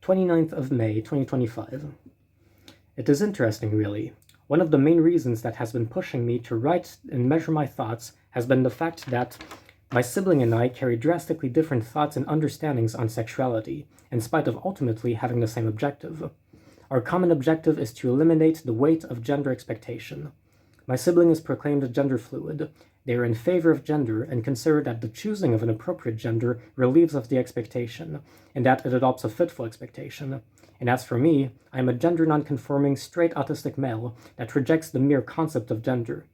29th of May, 2025. It is interesting, really. One of the main reasons that has been pushing me to write and measure my thoughts has been the fact that my sibling and I carry drastically different thoughts and understandings on sexuality, in spite of ultimately having the same objective. Our common objective is to eliminate the weight of gender expectation. My sibling is proclaimed gender fluid. They are in favor of gender and consider that the choosing of an appropriate gender relieves of the expectation, and that it adopts a fitful expectation. And as for me, I am a gender non-conforming, straight autistic male that rejects the mere concept of gender.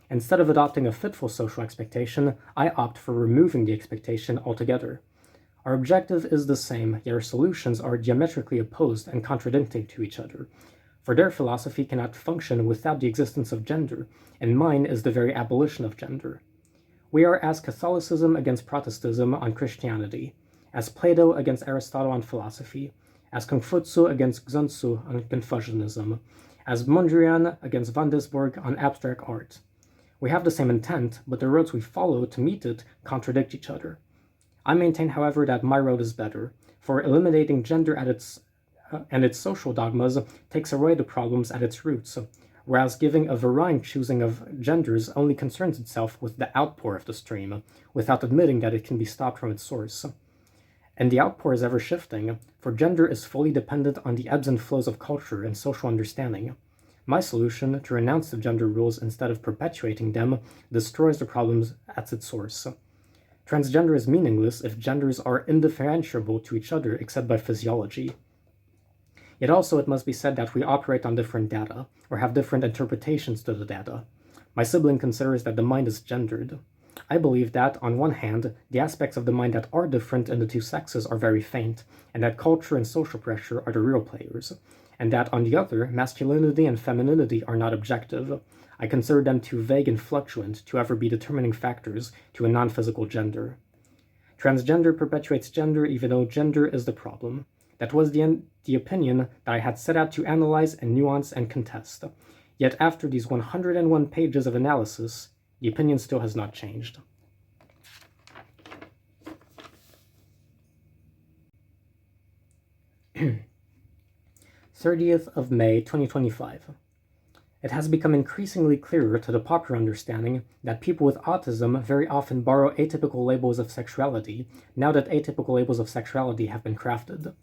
Instead of adopting a fitful social expectation, I opt for removing the expectation altogether. Our objective is the same, yet our solutions are diametrically opposed and contradicting to each other. For their philosophy cannot function without the existence of gender, and mine is the very abolition of gender. We are as Catholicism against Protestantism on Christianity, as Plato against Aristotle on philosophy, as Confucius against Xuanzu on Confucianism, as Mondrian against van Disburg on abstract art. We have the same intent, but the roads we follow to meet it contradict each other. I maintain, however, that my road is better, for eliminating gender at its social dogmas takes away the problems at its roots, whereas giving a varying choosing of genders only concerns itself with the outpour of the stream, without admitting that it can be stopped from its source. And the outpour is ever shifting, for gender is fully dependent on the ebbs and flows of culture and social understanding. My solution, to renounce the gender rules instead of perpetuating them, destroys the problems at its source. Transgender is meaningless if genders are indifferentiable to each other except by physiology. Yet also it must be said that we operate on different data, or have different interpretations to the data. My sibling considers that the mind is gendered. I believe that, on one hand, the aspects of the mind that are different in the two sexes are very faint, and that culture and social pressure are the real players, and that, on the other, masculinity and femininity are not objective. I consider them too vague and fluctuant to ever be determining factors to a non-physical gender. Transgender perpetuates gender even though gender is the problem. That was the opinion that I had set out to analyze and nuance and contest. Yet after these 101 pages of analysis, the opinion still has not changed. May 30th of May, 2025. It has become increasingly clearer to the popular understanding that people with autism very often borrow atypical labels of sexuality, now that atypical labels of sexuality have been crafted.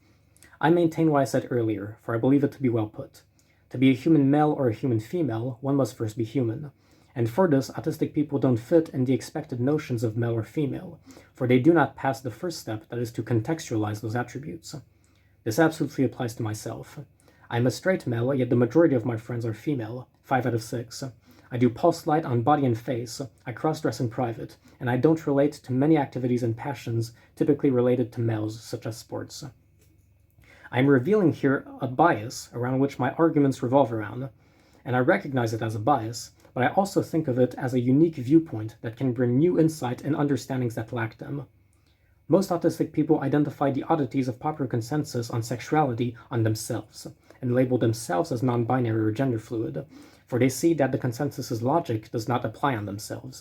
I maintain what I said earlier, for I believe it to be well put. To be a human male or a human female, one must first be human. And for this, autistic people don't fit in the expected notions of male or female, for they do not pass the first step, that is to contextualize those attributes. This absolutely applies to myself. I am a straight male, yet the majority of my friends are female, 5 out of 6. I do pulse light on body and face, I cross-dress in private, and I don't relate to many activities and passions typically related to males, such as sports. I am revealing here a bias around which my arguments revolve around, and I recognize it as a bias, but I also think of it as a unique viewpoint that can bring new insight and understandings that lack them. Most autistic people identify the oddities of popular consensus on sexuality on themselves, and label themselves as non-binary or gender fluid, for they see that the consensus's logic does not apply on themselves.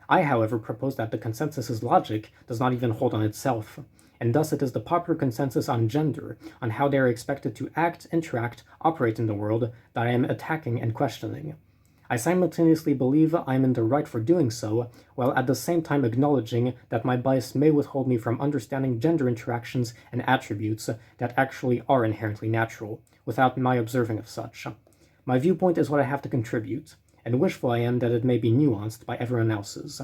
I, however, propose that the consensus's logic does not even hold on itself, and thus it is the popular consensus on gender, on how they are expected to act, interact, operate in the world, that I am attacking and questioning. I simultaneously believe I am in the right for doing so, while at the same time acknowledging that my bias may withhold me from understanding gender interactions and attributes that actually are inherently natural, without my observing of such. My viewpoint is what I have to contribute, and wishful I am that it may be nuanced by everyone else's.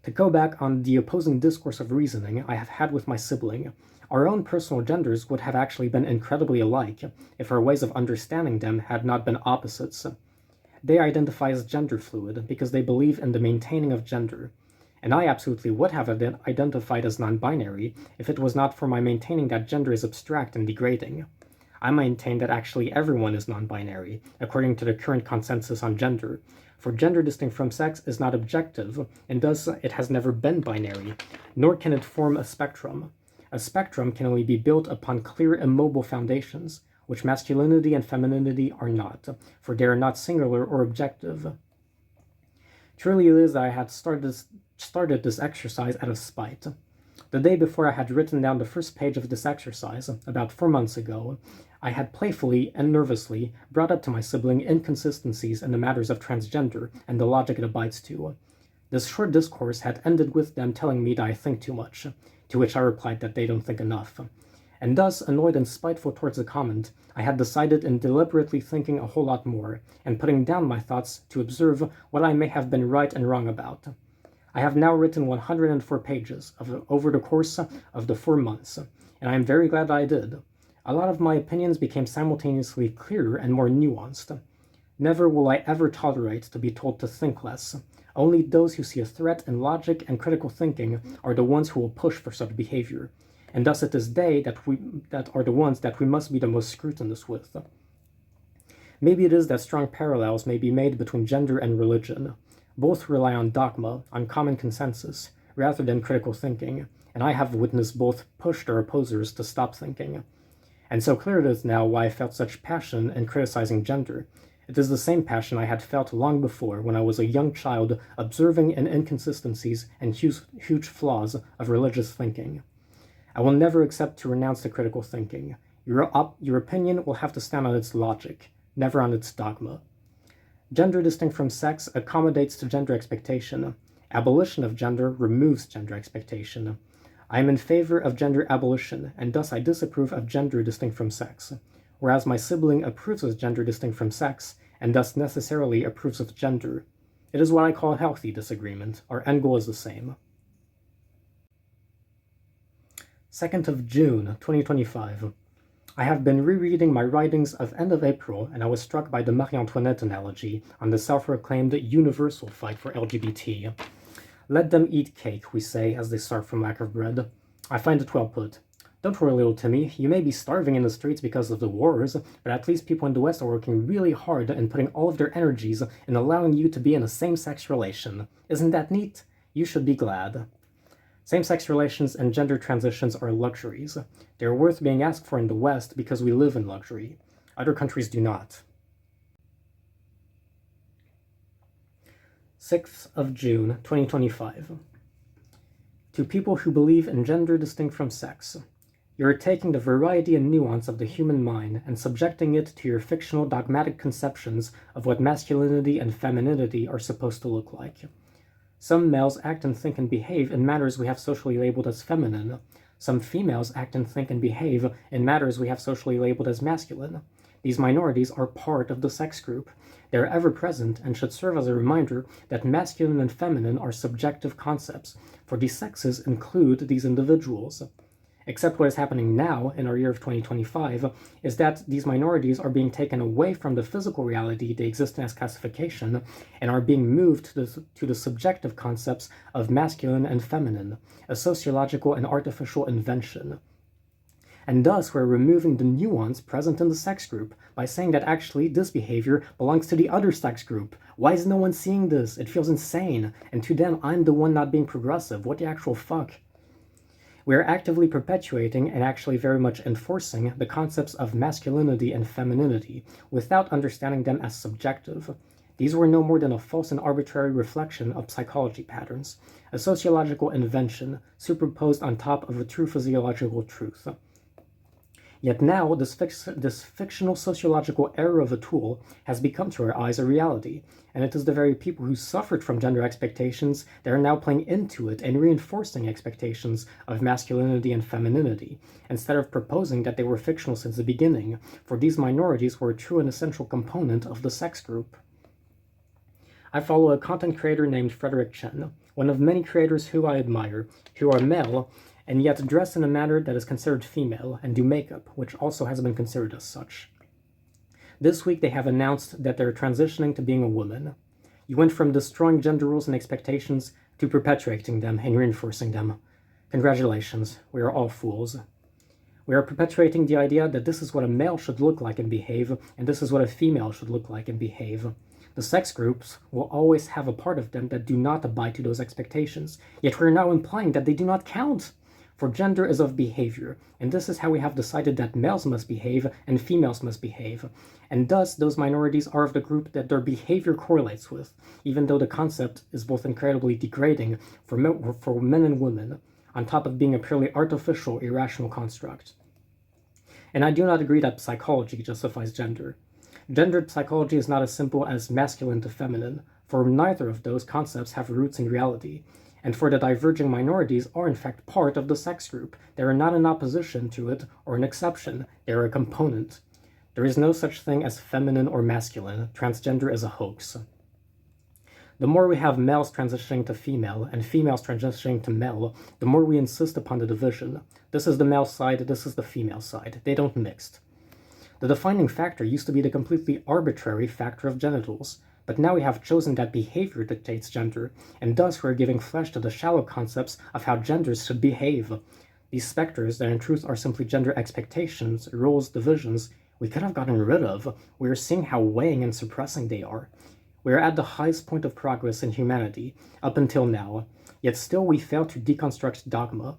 To go back on the opposing discourse of reasoning I have had with my sibling, our own personal genders would have actually been incredibly alike if our ways of understanding them had not been opposites. They identify as gender fluid because they believe in the maintaining of gender, and I absolutely would have identified as non-binary if it was not for my maintaining that gender is abstract and degrading. I maintain that actually everyone is non-binary, according to the current consensus on gender, for gender distinct from sex is not objective, and thus it has never been binary, nor can it form a spectrum. A spectrum can only be built upon clear immobile foundations, which masculinity and femininity are not, for they are not singular or objective. Truly it is that I had started this exercise out of spite. The day before I had written down the first page of this exercise, about 4 months ago, I had playfully and nervously brought up to my sibling inconsistencies in the matters of transgender and the logic it abides to. This short discourse had ended with them telling me that I think too much, to which I replied that they don't think enough. And thus, annoyed and spiteful towards the comment, I had decided in deliberately thinking a whole lot more, and putting down my thoughts to observe what I may have been right and wrong about. I have now written 104 pages over the course of the 4 months, and I am very glad I did. A lot of my opinions became simultaneously clearer and more nuanced. Never will I ever tolerate to be told to think less. Only those who see a threat in logic and critical thinking are the ones who will push for such behavior, and thus it is they that are the ones that we must be the most scrutinous with. Maybe it is that strong parallels may be made between gender and religion. Both rely on dogma, on common consensus, rather than critical thinking, and I have witnessed both push their opposers to stop thinking. And so clear it is now why I felt such passion in criticizing gender. It is the same passion I had felt long before when I was a young child observing the inconsistencies and huge flaws of religious thinking. I will never accept to renounce the critical thinking. Your opinion will have to stand on its logic, never on its dogma. Gender distinct from sex accommodates to gender expectation. Abolition of gender removes gender expectation. I am in favor of gender abolition, and thus I disapprove of gender distinct from sex, whereas my sibling approves of gender distinct from sex, and thus necessarily approves of gender. It is what I call a healthy disagreement. Our end goal is the same. 2nd of June, 2025. I have been rereading my writings of end of April, and I was struck by the Marie Antoinette analogy on the self-proclaimed universal fight for LGBT. Let them eat cake, we say, as they starve from lack of bread. I find it well put. Don't worry, little Timmy, you may be starving in the streets because of the wars, but at least people in the West are working really hard and putting all of their energies in allowing you to be in a same-sex relation. Isn't that neat? You should be glad. Same-sex relations and gender transitions are luxuries. They are worth being asked for in the West because we live in luxury. Other countries do not. 6th of June, 2025. To people who believe in gender distinct from sex, you are taking the variety and nuance of the human mind and subjecting it to your fictional dogmatic conceptions of what masculinity and femininity are supposed to look like. Some males act and think and behave in matters we have socially labeled as feminine. Some females act and think and behave in matters we have socially labeled as masculine. These minorities are part of the sex group. They are ever present and should serve as a reminder that masculine and feminine are subjective concepts, for these sexes include these individuals. Except what is happening now, in our year of 2025, is that these minorities are being taken away from the physical reality they exist in as classification, and are being moved to the subjective concepts of masculine and feminine, a sociological and artificial invention. And thus we're removing the nuance present in the sex group by saying that actually this behavior belongs to the other sex group. Why is no one seeing this? It feels insane. And to them, I'm the one not being progressive. What the actual fuck? We are actively perpetuating and actually very much enforcing the concepts of masculinity and femininity without understanding them as subjective. These were no more than a false and arbitrary reflection of psychology patterns, a sociological invention superposed on top of a true physiological truth. Yet now, this fictional sociological error of a tool has become to our eyes a reality, and it is the very people who suffered from gender expectations that are now playing into it and reinforcing expectations of masculinity and femininity, instead of proposing that they were fictional since the beginning, for these minorities were a true and essential component of the sex group. I follow a content creator named Frederick Chen, one of many creators who I admire, who are male, and yet dress in a manner that is considered female, and do makeup, which also has been considered as such. This week they have announced that they're transitioning to being a woman. You went from destroying gender rules and expectations to perpetuating them and reinforcing them. Congratulations, we are all fools. We are perpetuating the idea that this is what a male should look like and behave, and this is what a female should look like and behave. The sex groups will always have a part of them that do not abide to those expectations, yet we are now implying that they do not count. For gender is of behavior, and this is how we have decided that males must behave and females must behave, and thus those minorities are of the group that their behavior correlates with, even though the concept is both incredibly degrading for men and women. on top of being a purely artificial, irrational construct. And I do not agree that psychology justifies gender. Gendered psychology is not as simple as masculine to feminine, for neither of those concepts have roots in reality, and for the diverging minorities are in fact part of the sex group. They are not in opposition to it or an exception, they are a component. There is no such thing as feminine or masculine. Transgender is a hoax. The more we have males transitioning to female and females transitioning to male, the more we insist upon the division. This is the male side, this is the female side. They don't mix. The defining factor used to be the completely arbitrary factor of genitals, but now we have chosen that behavior dictates gender, and thus we are giving flesh to the shallow concepts of how genders should behave. These specters that in truth are simply gender expectations, roles, divisions, we could have gotten rid of. We are seeing how weighing and suppressing they are. We are at the highest point of progress in humanity, up until now, yet still we fail to deconstruct dogma.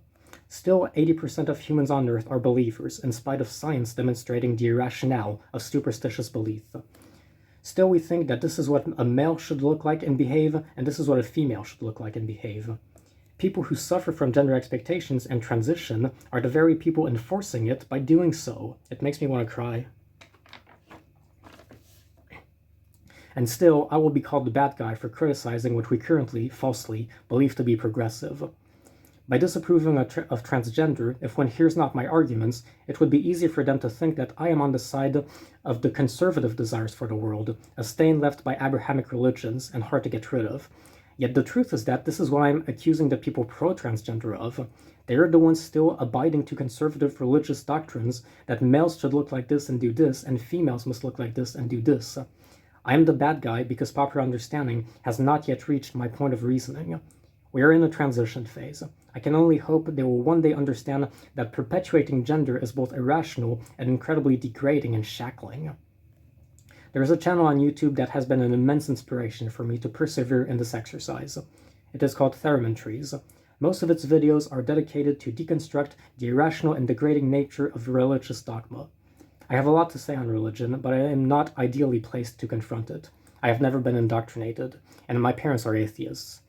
Still, 80% of humans on Earth are believers, in spite of science demonstrating the irrationale of superstitious belief. Still, we think that this is what a male should look like and behave, and this is what a female should look like and behave. People who suffer from gender expectations and transition are the very people enforcing it by doing so. It makes me want to cry. And still, I will be called the bad guy for criticizing what we currently, falsely, believe to be progressive. By disapproving of transgender, if one hears not my arguments, it would be easy for them to think that I am on the side of the conservative desires for the world, a stain left by Abrahamic religions and hard to get rid of. Yet the truth is that this is what I'm accusing the people pro-transgender of. They are the ones still abiding to conservative religious doctrines that males should look like this and do this, and females must look like this and do this. I am the bad guy because popular understanding has not yet reached my point of reasoning. We are in a transition phase. I can only hope they will one day understand that perpetuating gender is both irrational and incredibly degrading and shackling. There is a channel on YouTube that has been an immense inspiration for me to persevere in this exercise. It is called Theremin Trees. Most of its videos are dedicated to deconstruct the irrational and degrading nature of religious dogma. I have a lot to say on religion, but I am not ideally placed to confront it. I have never been indoctrinated, and my parents are atheists.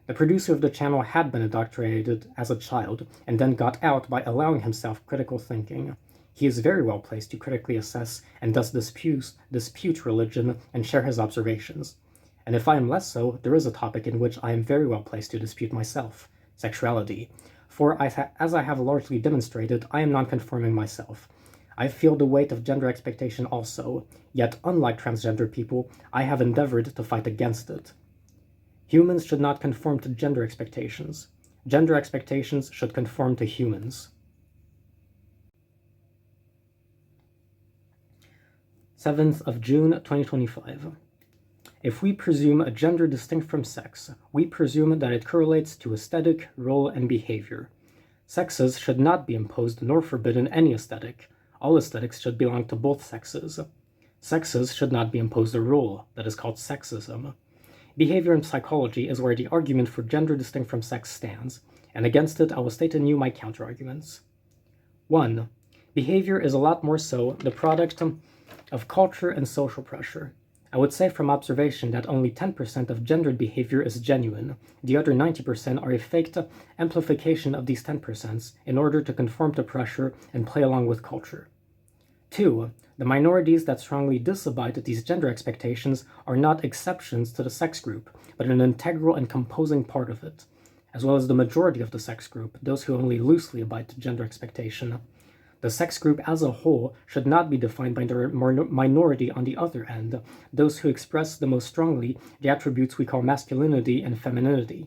The producer of the channel had been indoctrinated as a child, and then got out by allowing himself critical thinking. He is very well placed to critically assess and thus dispute religion and share his observations. And if I am less so, there is a topic in which I am very well placed to dispute myself: sexuality. For as I have largely demonstrated, I am non-conforming myself. I feel the weight of gender expectation also, yet unlike transgender people, I have endeavored to fight against it. Humans should not conform to gender expectations. Gender expectations should conform to humans. 7th of June, 2025. If we presume a gender distinct from sex, we presume that it correlates to aesthetic, role, and behavior. Sexes should not be imposed nor forbidden any aesthetic. All aesthetics should belong to both sexes. Sexes should not be imposed a role, that is called sexism. Behavior in psychology is where the argument for gender distinct from sex stands, and against it I will state anew my counterarguments. 1. Behavior is a lot more so the product of culture and social pressure. I would say from observation that only 10% of gendered behavior is genuine. The other 90% are a faked amplification of these 10% in order to conform to pressure and play along with culture. 2. The minorities that strongly disabide these gender expectations are not exceptions to the sex group, but an integral and composing part of it, as well as the majority of the sex group, those who only loosely abide to gender expectation. The sex group as a whole should not be defined by the minority on the other end, those who express the most strongly the attributes we call masculinity and femininity.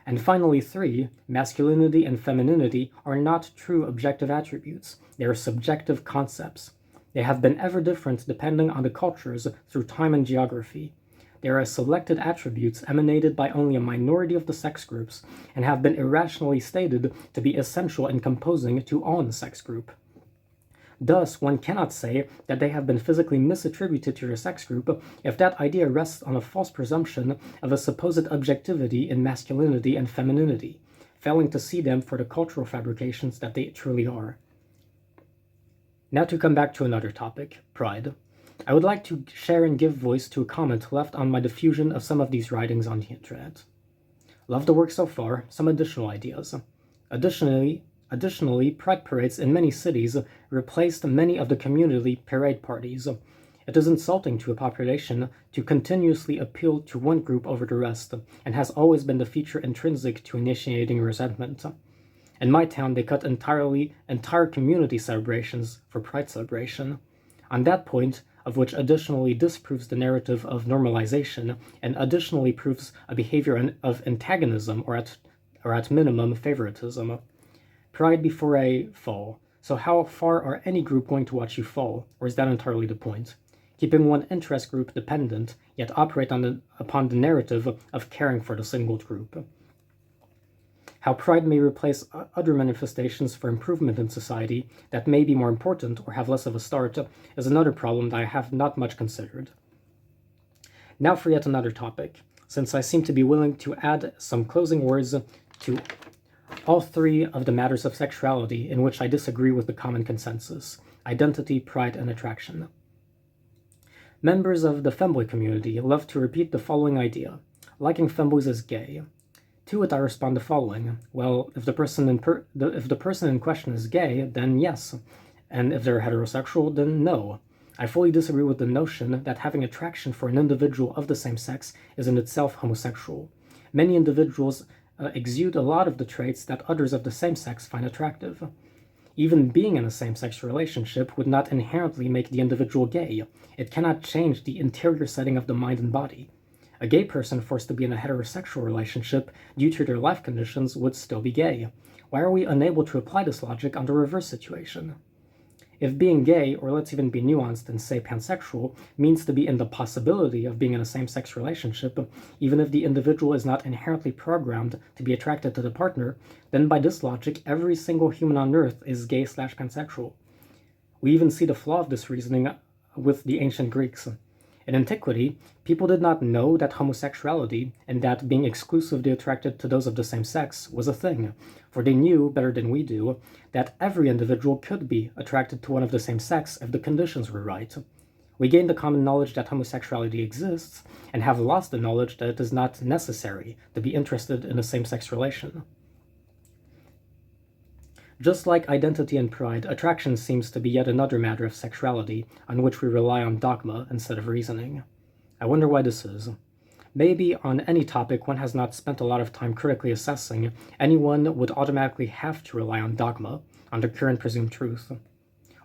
And finally, 3, masculinity and femininity are not true objective attributes. They are subjective concepts. They have been ever different depending on the cultures through time and geography. They are selected attributes emanated by only a minority of the sex groups and have been irrationally stated to be essential and composing to all in the sex group. Thus, one cannot say that they have been physically misattributed to your sex group if that idea rests on a false presumption of a supposed objectivity in masculinity and femininity, failing to see them for the cultural fabrications that they truly are. Now to come back to another topic, pride. I would like to share and give voice to a comment left on my diffusion of some of these writings on the internet. Love the work so far, some additional ideas. Additionally, pride parades in many cities replaced many of the community parade parties. It is insulting to a population to continuously appeal to one group over the rest, and has always been the feature intrinsic to initiating resentment. In my town, they cut entire community celebrations for pride celebration. On that point, of which additionally disproves the narrative of normalization, and additionally proves a behavior of antagonism or at minimum favoritism. Pride before a fall. So how far are any group going to watch you fall, or is that entirely the point? Keeping one interest group dependent, yet operate upon the narrative of caring for the single group. How pride may replace other manifestations for improvement in society that may be more important or have less of a start is another problem that I have not much considered. Now for yet another topic, since I seem to be willing to add some closing words to all three of the matters of sexuality in which I disagree with the common consensus: identity, pride, and attraction. Members of the femboy community love to repeat the following idea: liking femboys is gay. To it I respond the following: well, if the person in question is gay, then yes, and if they're heterosexual, then no. I fully disagree with the notion that having attraction for an individual of the same sex is in itself homosexual. Many individuals exude a lot of the traits that others of the same sex find attractive. Even being in a same-sex relationship would not inherently make the individual gay. It cannot change the interior setting of the mind and body. A gay person forced to be in a heterosexual relationship due to their life conditions would still be gay. Why are we unable to apply this logic on the reverse situation? If being gay, or let's even be nuanced and say pansexual, means to be in the possibility of being in a same-sex relationship, even if the individual is not inherently programmed to be attracted to the partner, then by this logic, every single human on earth is gay/pansexual. We even see the flaw of this reasoning with the ancient Greeks. In antiquity, people did not know that homosexuality and that being exclusively attracted to those of the same sex was a thing, for they knew, better than we do, that every individual could be attracted to one of the same sex if the conditions were right. We gained the common knowledge that homosexuality exists, and have lost the knowledge that it is not necessary to be interested in a same-sex relation. Just like identity and pride, attraction seems to be yet another matter of sexuality on which we rely on dogma instead of reasoning. I wonder why this is. Maybe on any topic one has not spent a lot of time critically assessing, anyone would automatically have to rely on dogma, on the current presumed truth.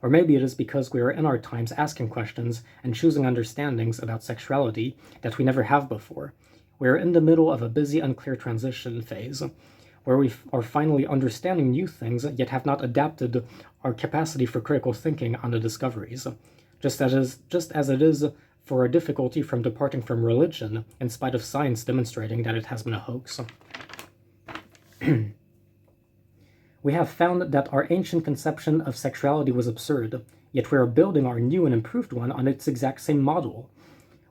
Or maybe it is because we are in our times asking questions and choosing understandings about sexuality that we never have before. We are in the middle of a busy, unclear transition phase, where we are finally understanding new things, yet have not adapted our capacity for critical thinking on the discoveries, just as it is for our difficulty from departing from religion, in spite of science demonstrating that it has been a hoax. We have found that our ancient conception of sexuality was absurd, yet we are building our new and improved one on its exact same model.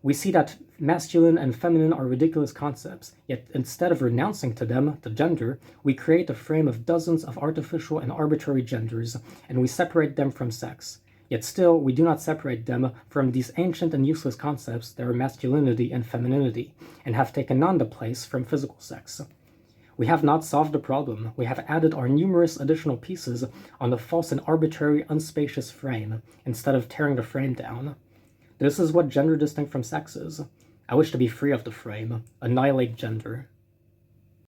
We see that masculine and feminine are ridiculous concepts, yet instead of renouncing to them, the gender, we create a frame of dozens of artificial and arbitrary genders, and we separate them from sex. Yet still, we do not separate them from these ancient and useless concepts that are masculinity and femininity, and have taken on the place from physical sex. We have not solved the problem. We have added our numerous additional pieces on the false and arbitrary, unspacious frame, instead of tearing the frame down. This is what gender distinct from sex is. I wish to be free of the frame. Annihilate gender.